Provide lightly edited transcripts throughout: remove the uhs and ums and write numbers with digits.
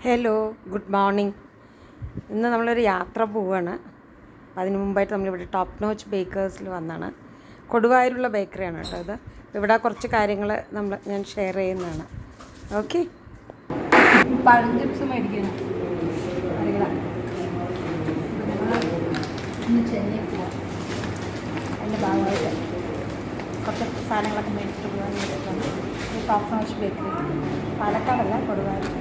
Hello, good morning. ഇന്ന് നമ്മളൊരു യാത്ര പോവുകയാണ്. അതിന് മുമ്പായിട്ട് നമ്മളിവിടെ ടോപ്പ് നോച്ച് ബേക്കേഴ്സിൽ വന്നാണ്. കൊടുവായൂരുള്ള ബേക്കറിയാണ് കേട്ടോ ഇത്. ഇവിടെ കുറച്ച് കാര്യങ്ങൾ ഞാൻ ഷെയർ ചെയ്യുന്നതാണ്. ഓക്കെ, പഴം ചിപ്സ് മേടിക്കണം. ചെന്നൈ പോവാം. അതിൻ്റെ ഭാഗമായിട്ട് കുറച്ച് സാധനങ്ങളൊക്കെ മേടിച്ചിട്ട് പോകാൻ വേണ്ടിയിട്ടാണ് ഈ ടോപ്പ് നോച്ച് ബേക്കറി. പാലക്കാടല്ല, കൊടുവായൂർ.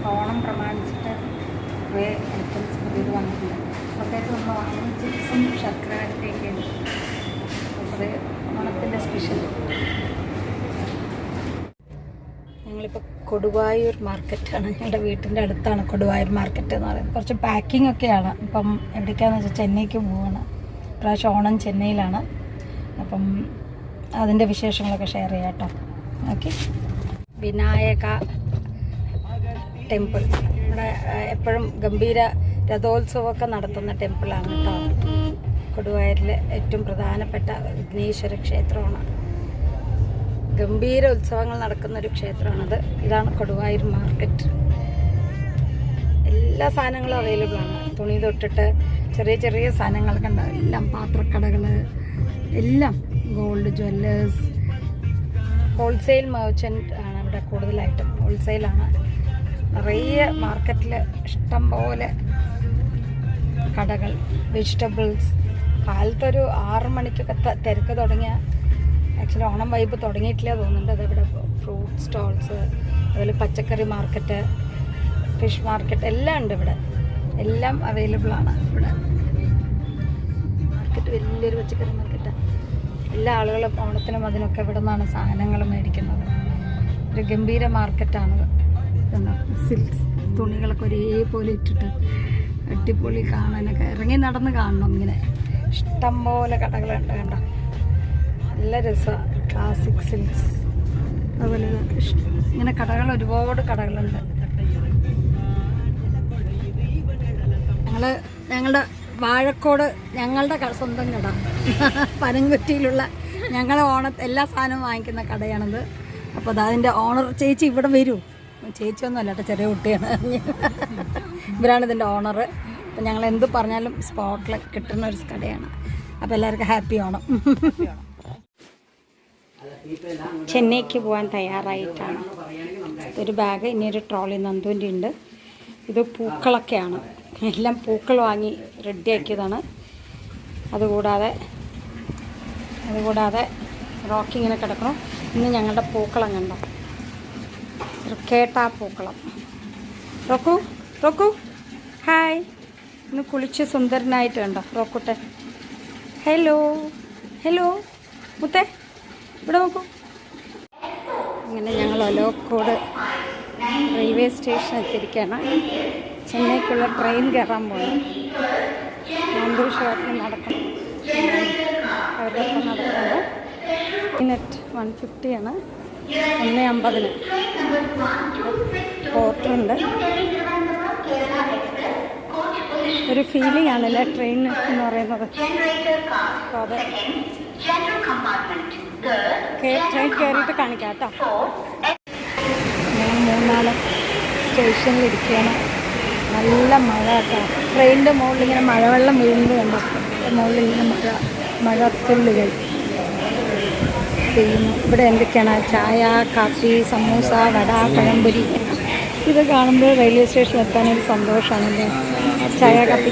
ഓണം പ്രമാണിച്ചിട്ട് കുറേ ഐറ്റംസ് പുതിയത് വന്നിട്ടുണ്ട്. പ്രത്യേകിച്ച് നമ്മൾ വാങ്ങുന്ന ചിപ്സും ശർക്കര വരട്ടിയൊക്കെയാണ് കുറേ ഓണത്തിൻ്റെ സ്പെഷ്യൽ. ഞങ്ങളിപ്പോൾ കൊടുവായൂർ മാർക്കറ്റാണ്. ഞങ്ങളുടെ വീട്ടിൻ്റെ അടുത്താണ് കൊടുവായൂർ മാർക്കറ്റ് എന്ന് പറയുന്നത്. കുറച്ച് പാക്കിംഗ് ഒക്കെയാണ്. അപ്പം എവിടേക്കാണെന്ന് വെച്ചാൽ ചെന്നൈക്ക് പോവുകയാണ്. ഇപ്രാവശ്യം ഓണം ചെന്നൈയിലാണ്. അപ്പം അതിൻ്റെ വിശേഷങ്ങളൊക്കെ ഷെയർ ചെയ്യാം കേട്ടോ. ഓക്കെ, വിനായക ടെമ്പിൾ ഇവിടെ എപ്പോഴും ഗംഭീര രഥോത്സവമൊക്കെ നടത്തുന്ന ടെമ്പിളാണ് കേട്ടോ. കൊടുവായൂരിലെ ഏറ്റവും പ്രധാനപ്പെട്ട വിഘ്നേശ്വര ക്ഷേത്രമാണ്. ഗംഭീര ഉത്സവങ്ങൾ നടക്കുന്നൊരു ക്ഷേത്രമാണത്. ഇതാണ് കൊടുവായൂർ മാർക്കറ്റ്. എല്ലാ സാധനങ്ങളും അവൈലബിൾ ആണ്. തുണി തൊട്ടിട്ട് ചെറിയ ചെറിയ സാധനങ്ങളൊക്കെ ഉണ്ടാവും. എല്ലാം പാത്രക്കടകൾ, എല്ലാം ഗോൾഡ് ജ്വല്ലേഴ്സ്. ഹോൾസെയിൽ മെർച്ചൻ്റ് ആണ് ഇവിടെ കൂടുതലായിട്ടും. ഹോൾസെയിലാണ്. നിറയെ മാർക്കറ്റിൽ ഇഷ്ടം പോലെ കടകൾ. വെജിറ്റബിൾസ് കാലത്തൊരു 6 മണിക്കൊക്കെ തിരക്ക് തുടങ്ങിയ, ആക്ച്വലി ഓണം വൈബ് തുടങ്ങിയിട്ടില്ല തോന്നുന്നുണ്ട്. അതവിടെ ഫ്രൂട്ട് സ്റ്റോൾസ്, അതുപോലെ പച്ചക്കറി മാർക്കറ്റ്, ഫിഷ് മാർക്കറ്റ് എല്ലാം ഉണ്ട് ഇവിടെ. എല്ലാം അവൈലബിളാണ് ഇവിടെ. മാർക്കറ്റ് വലിയൊരു പച്ചക്കറി മാർക്കറ്റാണ്. എല്ലാ ആളുകളും ഓണത്തിനും അതിനൊക്കെ ഇവിടെ നിന്നാണ് സാധനങ്ങൾ മേടിക്കുന്നത്. ഒരു ഗംഭീര മാർക്കറ്റാണിത്. സിൽക്സ് തുണികളൊക്കെ ഒരേപോലെ ഇട്ടിട്ട് അടിപൊളി കാണാനൊക്കെ. ഇറങ്ങി നടന്ന് കാണണം. ഇങ്ങനെ ഇഷ്ടം പോലെ കടകളുണ്ട് കണ്ടോ. നല്ല രസമാണ്. ക്ലാസിക് സിൽക്സ്, അതുപോലെ ഇങ്ങനെ കടകൾ, ഒരുപാട് കടകളുണ്ട്. ഞങ്ങളുടെ വാഴക്കോട് ഞങ്ങളുടെ സ്വന്തം കട, പനംകുറ്റിയിലുള്ള ഞങ്ങളെ എല്ലാ സാധനവും വാങ്ങിക്കുന്ന കടയാണിത്. അപ്പോൾ അതിൻ്റെ ഓണർ ചേച്ചി ഇവിടെ വരൂ. ചേച്ചിയൊന്നും അല്ല കേട്ടോ, ചെറിയ കുട്ടിയാണ്. ഇവരാണ് ഇതിൻ്റെ ഓണർ. അപ്പം ഞങ്ങൾ എന്ത് പറഞ്ഞാലും സ്പോട്ടിൽ കിട്ടുന്ന ഒരു കടയാണ്. അപ്പോൾ എല്ലാവർക്കും ഹാപ്പി ഓണം. ചെന്നൈക്ക് പോകാൻ തയ്യാറായിട്ടാണ്. ഒരു ബാഗ്, ഇനിയൊരു ട്രോളി നന്ദുവിൻ്റെ ഉണ്ട്. ഇത് പൂക്കളൊക്കെയാണ്. എല്ലാം പൂക്കൾ വാങ്ങി റെഡിയാക്കിയതാണ്. അതുകൂടാതെ റോക്കി ഇങ്ങനെ കിടക്കണം. ഇന്ന് ഞങ്ങളുടെ പൂക്കളം കണ്ടോ, കേട്ടാ പൂക്കളം. റോക്കു ഹായ്. ഇന്ന് കുളിച്ച് സുന്ദരനായിട്ട് കണ്ടോ റോക്കുട്ടെ. ഹലോ മുത്തേ, ഇവിടെ നോക്കൂ. അങ്ങനെ ഞങ്ങൾ ഒലോക്കോട് റെയിൽവേ സ്റ്റേഷൻ എത്തിയിരിക്കുകയാണ്. ചെന്നൈക്കുള്ള ട്രെയിൻ കയറാൻ പോകണം. സന്തോഷമായിട്ട് നടക്കണം. അവരൊക്കെ നടക്കുന്നത്. ടിക്കറ്റ് 150 1:50 പോർട്ടുണ്ട്. ഒരു ഫീലിംഗ് ആണല്ലേ ട്രെയിൻ എന്ന് പറയുന്നത്. അപ്പോൾ അതെ, ട്രെയിൻ കയറിയിട്ട് കാണിക്കാം കേട്ടോ. ഞാൻ 3 സ്റ്റേഷനിലിരിക്കുകയാണ്. നല്ല മഴ കേട്ടോ. ട്രെയിനിൻ്റെ മുകളിൽ ഇങ്ങനെ മഴവെള്ളം വീഴുന്നത് കണ്ടോ. മുകളിൽ ഇങ്ങനെ മഴത്തുള്ളികൾ ചെയ്യുന്നു. ഇവിടെ എന്തൊക്കെയാണ്? ചായ, കാപ്പി, സമൂസ, വട, പഴംപൊരി. ഇത് കാണുമ്പോൾ റെയിൽവേ സ്റ്റേഷനിൽ എത്താനൊരു സന്തോഷമാണല്ലേ. ചായ കാപ്പി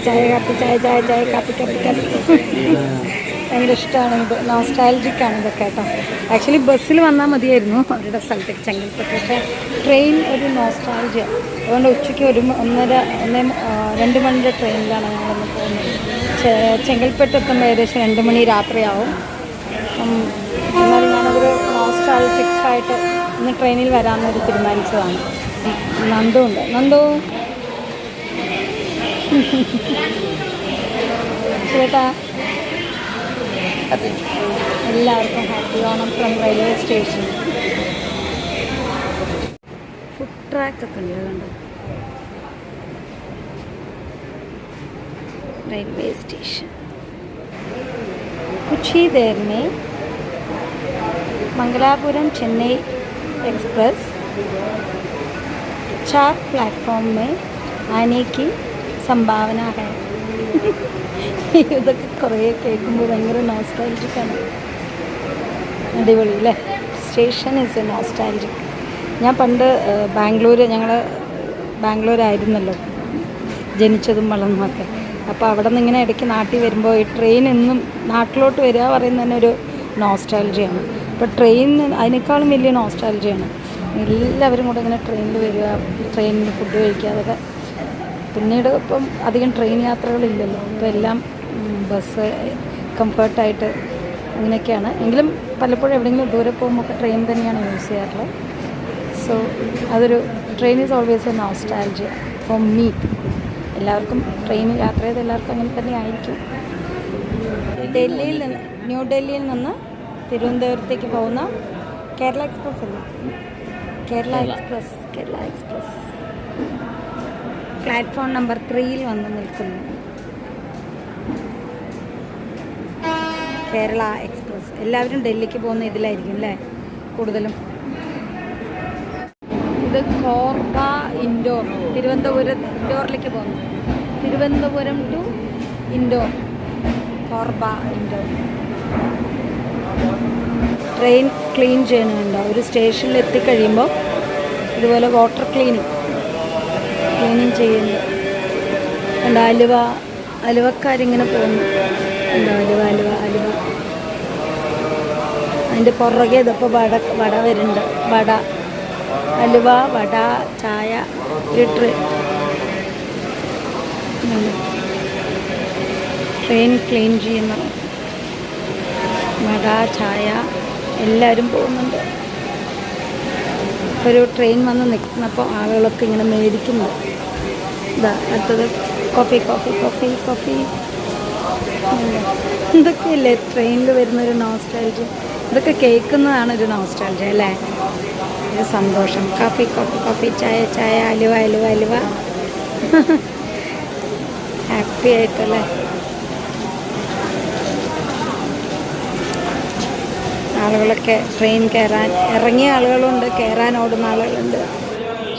ഭയങ്കര ഇഷ്ടമാണ്. ഇത് നോസ്റ്റാൾജിക്കാണ് ഇതൊക്കെ കേട്ടോ. ആക്ച്വലി ബസ്സിൽ വന്നാൽ മതിയായിരുന്നു അവരുടെ സ്ഥലത്തേക്ക്, ചെങ്കൽപ്പെട്ട്. പക്ഷേ ട്രെയിൻ ഒരു നോസ്റ്റാൾജിയ. അതുകൊണ്ട് ഉച്ചയ്ക്ക് 2 മണിയുടെ ട്രെയിനിലാണ് ഞങ്ങളൊന്ന് പോകുന്നത്. ചെങ്കൽപ്പെട്ട് എത്തുമ്പോൾ ഏകദേശം 2 മണി രാത്രിയാവും. എന്നാലും ഞാനതൊരു നോസ്റ്റാൾജിക്കായിട്ട് ഇന്ന് ട്രെയിനിൽ വരാമെന്നൊരു തീരുമാനിച്ചതാണ്. നന്ദു ഉണ്ട്. നന്ദു ചേട്ടാ എല്ലാവർക്കും happy Onam from railway station. Food ട്രാക്കൊക്കെ ഉണ്ട് കണ്ടോ. रेलवे स्टेशन कुछ ही देर में मंगलापुरम चेन्नई एक्सप्रेस 4 प्लेटफॉर्म में आने की संभावना है. ഇതൊക്കെ കുറേ കേൾക്കുമ്പോൾ ഭയങ്കര നോസ്റ്റാൾജിക്കാണ്. അടിപൊളി അല്ലേ? Station is A nostalgic. ഞാൻ പണ്ട് ഞങ്ങൾ ബാംഗ്ലൂരായിരുന്നല്ലോ ജനിച്ചതും വളർന്നതൊക്കെ. അപ്പോൾ അവിടെ നിന്ന് ഇങ്ങനെ ഇടയ്ക്ക് നാട്ടിൽ വരുമ്പോൾ ഈ ട്രെയിൻ എന്നും നാട്ടിലോട്ട് വരിക പറയുന്നത് തന്നെ ഒരു നോസ്റ്റാൾജിയാണ്. ഇപ്പോൾ ട്രെയിൻ അതിനേക്കാളും വലിയ നോസ്റ്റാൾജിയാണ്. എല്ലാവരും കൂടെ ഇങ്ങനെ ട്രെയിനിൽ വരിക, ട്രെയിനിൽ ഫുഡ് കഴിക്കുക, അതൊക്കെ. പിന്നീട് ഇപ്പം അധികം ട്രെയിൻ യാത്രകളില്ലല്ലോ, ഇപ്പോൾ എല്ലാം ബസ് കംഫർട്ടായിട്ട് അങ്ങനെയൊക്കെയാണ്. എങ്കിലും പലപ്പോഴും എവിടെയെങ്കിലും ദൂരെ പോകുമ്പോൾ ട്രെയിൻ തന്നെയാണ് യൂസ് ചെയ്യാറുള്ളത്. സോ അതൊരു train is always A nostalgia for me. എല്ലാവർക്കും ട്രെയിനിൽ യാത്ര ചെയ്ത് എല്ലാവർക്കും അങ്ങനെ തന്നെ ആയിരിക്കും. ന്യൂഡൽഹിയിൽ നിന്ന് തിരുവനന്തപുരത്തേക്ക് പോകുന്ന കേരള എക്സ്പ്രസ് അല്ലേ? കേരള എക്സ്പ്രസ് പ്ലാറ്റ്ഫോം നമ്പർ 3 വന്ന് നിൽക്കുന്നു. കേരള എക്സ്പ്രസ്. എല്ലാവരും ഡൽഹിക്ക് പോകുന്ന ഇതിലായിരിക്കും അല്ലേ കൂടുതലും. ഇത് കോർബ ഇൻഡോർ, തിരുവനന്തപുരം ഇൻഡോറിലേക്ക് പോകുന്നു. Thiruvananthapuram to Indore, Korba Indore. Train clean ചെയ്യണമുണ്ടോ? ഒരു സ്റ്റേഷനിൽ എത്തിക്കഴിയുമ്പോൾ ഇതുപോലെ വാട്ടർ ക്ലീനിങ് ചെയ്യുന്നു. ഉണ്ട് അലുവക്കാരിങ്ങനെ പോകുന്നു. ഉണ്ടോ അലുവ. അതിൻ്റെ പുറകെ ഇതിപ്പോൾ വട വരുന്നുണ്ട്. അലുവ, വട, ചായ, ട്രെയിൻ ക്ലീൻ ചെയ്യുന്ന വട, ചായ എല്ലാവരും പോകുന്നുണ്ട്. ഒരു ട്രെയിൻ വന്ന് നിൽക്കുന്നപ്പോൾ ആളുകളൊക്കെ ഇങ്ങനെ മേടിക്കുന്നു. ഇതാ അടുത്തത് കോഫി. ഇതൊക്കെയല്ലേ ട്രെയിനിൽ വരുന്നൊരു നോസ്റ്റാൾജി. ഇതൊക്കെ കേൾക്കുന്നതാണ് ഒരു നോസ്റ്റാൾജി അല്ലേ? ഒരു സന്തോഷം. കോഫി, ചായ, അലുവ. ഹാപ്പി ആയിട്ടല്ലേ? ആളുകളൊക്കെ ട്രെയിൻ കയറാൻ ഇറങ്ങിയ ആളുകളുണ്ട്, കയറാൻ ഓടുന്ന ആളുകളുണ്ട്.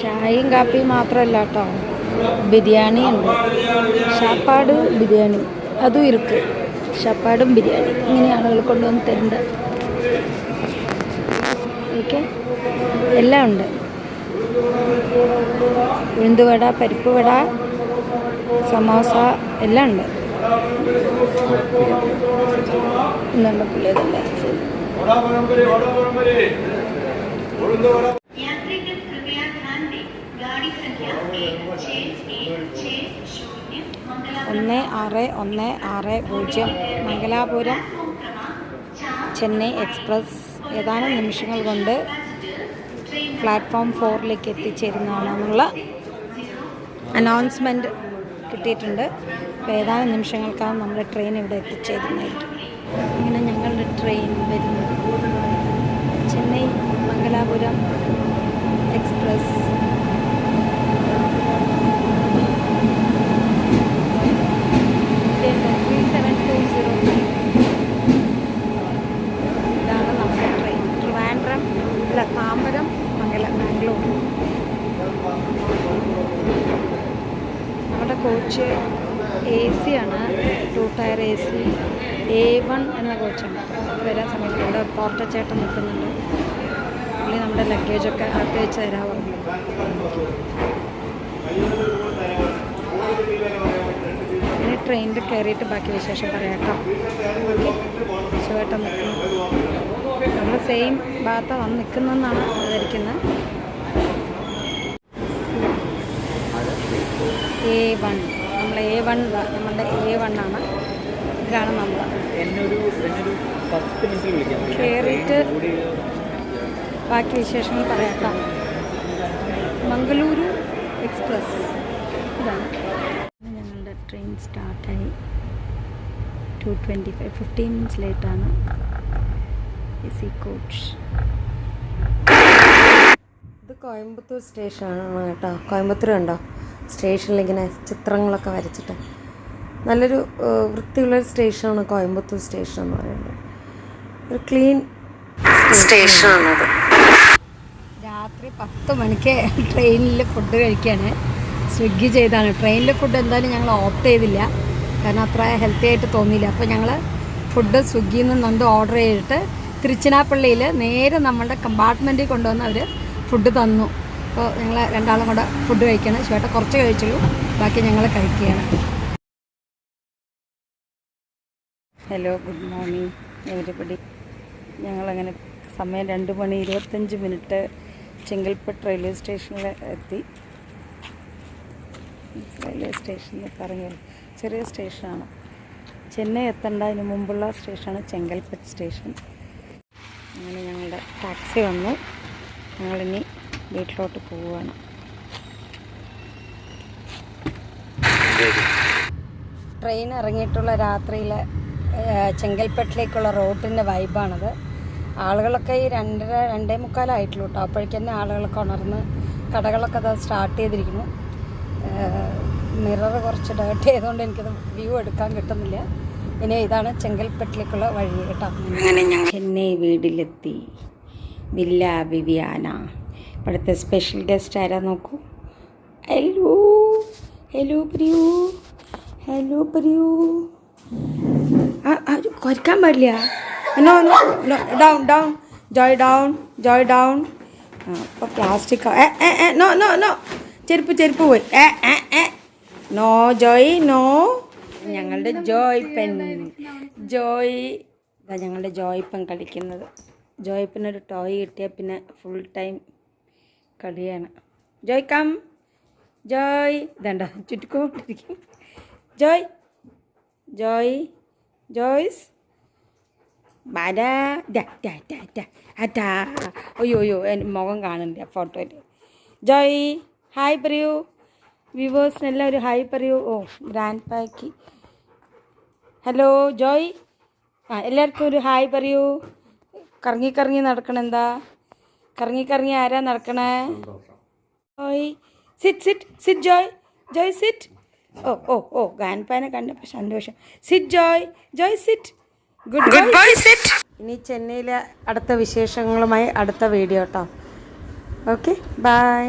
ചായയും കാപ്പിയും മാത്രമല്ല കേട്ടോ, ബിരിയാണി ഉണ്ട്. ഷാപ്പാട് ബിരിയാണി അതും ഇருக்கு. ഷാപ്പാടും ബിരിയാണി ഇങ്ങനെ ആളുകൾ കൊണ്ടുവന്ന് തരുന്നുണ്ട്. ഓക്കെ, എല്ലാം ഉണ്ട്. ഉഴുന്നുവട, പരിപ്പ് വട, സമോസ എല്ലാം ഉണ്ട്. ഇന്നുണ്ട് പുള്ളിയതല്ലേ. ഒന്ന് 6 മംഗലാപുരം ചെന്നൈ എക്സ്പ്രസ് ഏതാനും നിമിഷങ്ങൾ കൊണ്ട് പ്ലാറ്റ്ഫോം 4ലേക്ക് എത്തിച്ചേരുന്നതാണെന്നുള്ള അനൗൺസ്മെൻറ്റ് കിട്ടിയിട്ടുണ്ട്. അപ്പോൾ ഏതാനും നിമിഷങ്ങൾക്കാണ് നമ്മുടെ ട്രെയിൻ ഇവിടെ എത്തിച്ചേരുന്നതായിരിക്കും. ഇങ്ങനെ ഞങ്ങളുടെ ട്രെയിൻ വരുന്നു. ചെന്നൈ മംഗലാപുരം എക്സ്പ്രസ്. ഇതാണ് നമ്മുടെ ട്രെയിൻ. താമ്പരം ബാംഗ്ലൂർ. നമ്മുടെ കോച്ച് AC ആണ്, 2 ടയർ AC A1 എന്ന കോച്ചാണ്. വരാൻ സമയത്ത് ഇവിടെ പോർട്ടച്ചേട്ടൻ നിൽക്കുന്നുണ്ട്. പുള്ളി നമ്മുടെ ലഗേജൊക്കെ അകത്ത് വെച്ച് തരാറുണ്ട്. ഇനി ട്രെയിനിൽ കയറിയിട്ട് ബാക്കി വിശേഷം പറയാം കേട്ടോ. ചേട്ടൻ നിൽക്കുന്നു. നമ്മൾ സെയിം ഭാഗത്താണ് വന്ന് നിൽക്കുന്നതെന്നാണ് വിചാരിക്കുന്നത്. A1 നമ്മൾ A1 നമ്മളുടെ A1 ആണ്. ഇതാണ് നമ്മൾ കയറിയിട്ട് ബാക്കി വിശേഷങ്ങൾ പറയാം. മംഗളൂരു എക്സ്പ്രസ് ഇതാണ് ഞങ്ങളുടെ ട്രെയിൻ സ്റ്റാർട്ടായി. 2:25 15 മിനിറ്റ്സ് ലേറ്റാണ്. AC coach. ഇത് കോയമ്പത്തൂർ സ്റ്റേഷനാണ് കേട്ടോ. കോയമ്പത്തൂർ കണ്ടോ, സ്റ്റേഷനിൽ ഇങ്ങനെ ചിത്രങ്ങളൊക്കെ വരച്ചിട്ട് നല്ലൊരു വൃത്തിയുള്ളൊരു സ്റ്റേഷനാണ് കോയമ്പത്തൂർ സ്റ്റേഷൻ എന്ന് പറയുന്നത്. ഒരു ക്ലീൻ സ്റ്റേഷനാണത്. രാത്രി 10 മണിക്ക് ട്രെയിനിൽ ഫുഡ് കഴിക്കുകയാണ്. സ്വിഗ്ഗി ചെയ്താണ്. ട്രെയിനിലെ ഫുഡ് എന്തായാലും ഞങ്ങൾ ഓപ്റ്റ് ചെയ്തില്ല, കാരണം അത്ര ഹെൽത്തി ആയിട്ട് തോന്നിയില്ല. അപ്പോൾ ഞങ്ങൾ ഫുഡ് സ്വിഗ്ഗിയിൽ നിന്നുണ്ട് ഓർഡർ ചെയ്തിട്ട് തിരുച്ചിനാപ്പള്ളിയിൽ നേരെ നമ്മളുടെ കമ്പാർട്ട്മെൻറ്റിൽ കൊണ്ടുവന്ന് അവർ ഫുഡ് തന്നു. അപ്പോൾ ഞങ്ങൾ രണ്ടാളും കൂടെ ഫുഡ് കഴിക്കണം. ചേട്ടൻ കുറച്ച് കഴിച്ചുള്ളൂ, ബാക്കി ഞങ്ങൾ കഴിക്കുകയാണ്. Hello, good morning everybody. ഞങ്ങളങ്ങനെ സമയം 2:25 ചെങ്കൽപ്പെട്ട് റെയിൽവേ സ്റ്റേഷനിൽ എത്തി. റെയിൽവേ സ്റ്റേഷനിൽ ഇറങ്ങിയത് ചെറിയ സ്റ്റേഷനാണ്. ചെന്നൈ എത്തേണ്ടതിന് മുമ്പുള്ള സ്റ്റേഷനാണ് ചെങ്കൽപ്പെട്ട് സ്റ്റേഷൻ. അങ്ങനെ ഞങ്ങളുടെ ടാക്സി വന്നു. ഞങ്ങളിനി വീട്ടിലോട്ട് പോവുകയാണ്. ട്രെയിൻ ഇറങ്ങിയിട്ടുള്ള രാത്രിയിലെ ചെങ്കൽപ്പെട്ടിലേക്കുള്ള റോഡിൻ്റെ വൈബാണത്. ആളുകളൊക്കെ ഈ 2:45 ആയിട്ടുള്ളൂ കേട്ടോ. അപ്പോഴേക്കന്നെ ആളുകളൊക്കെ ഉണർന്ന് കടകളൊക്കെ അത് സ്റ്റാർട്ട് ചെയ്തിരിക്കുന്നു. മിറർ കുറച്ച് ഡേർട്ട് ചെയ്തുകൊണ്ട് എനിക്കത് വ്യൂ എടുക്കാൻ കിട്ടുന്നില്ല. ഇനി ഇതാണ് ചെങ്കൽപ്പെട്ടിലേക്കുള്ള വഴി കേട്ടോ. അങ്ങനെ ഞങ്ങൾ ചെന്നൈ വീട്ടിലെത്തി. Villa Viviana. ഇവിടുത്തെ സ്പെഷ്യൽ ഗസ്റ്റ് ആരാ നോക്കൂ. ഹലോ ഹലോ പറയൂ, ഹലോ പറയൂ. കുറയ്ക്കാൻ പാടില്ല. No no no, down down, Joy down, Joy down. അപ്പോൾ പ്ലാസ്റ്റിക് നോ നോ നോ, ചെരുപ്പ് പോയി. No Joy no. ഞങ്ങളുടെ ജോയ് പെൻ, ജോയ് ഇതാ ഞങ്ങളുടെ ജോയ് പെൻ കളിക്കുന്നത്. ജോയ് പെന്നൊരു ടോയ് കിട്ടിയാൽ പിന്നെ ഫുൾ ടൈം കളിയാണ്. ജോയ് കം, ജോയ് ഇതണ്ട ചുറ്റിക്കൊണ്ടിരിക്കും. ജോയ് ജോയ് ജോയ്സ് ബാരാ അറ്റാ. അയ്യോ എൻ്റെ മുഖം കാണുന്നില്ല ഫോട്ടോയിൽ. ജോയ് ഹായ് പറയൂ. വ്യൂവേഴ്സിനെല്ലാം ഒരു ഹായ് പറയൂ. ഓ ഗ്രാൻഡ് പാക്ക്. ഹലോ ജോയ്. എല്ലാവർക്കും ഒരു ഹായ് പറയൂ. കറങ്ങി നടക്കണം. എന്താ കറങ്ങി ആരാ നടക്കണേ? Joy sit Joy, Joy sit. ഓ ഗ്രാൻഡ് പാനെ കണ്ടപ്പോൾ സന്തോഷം. Sit Joy sit. Good bye sit. ഇനി ചെന്നൈയിലെ അടുത്ത വിശേഷങ്ങളുമായി അടുത്ത വീഡിയോ കേട്ടോ. Okay, by.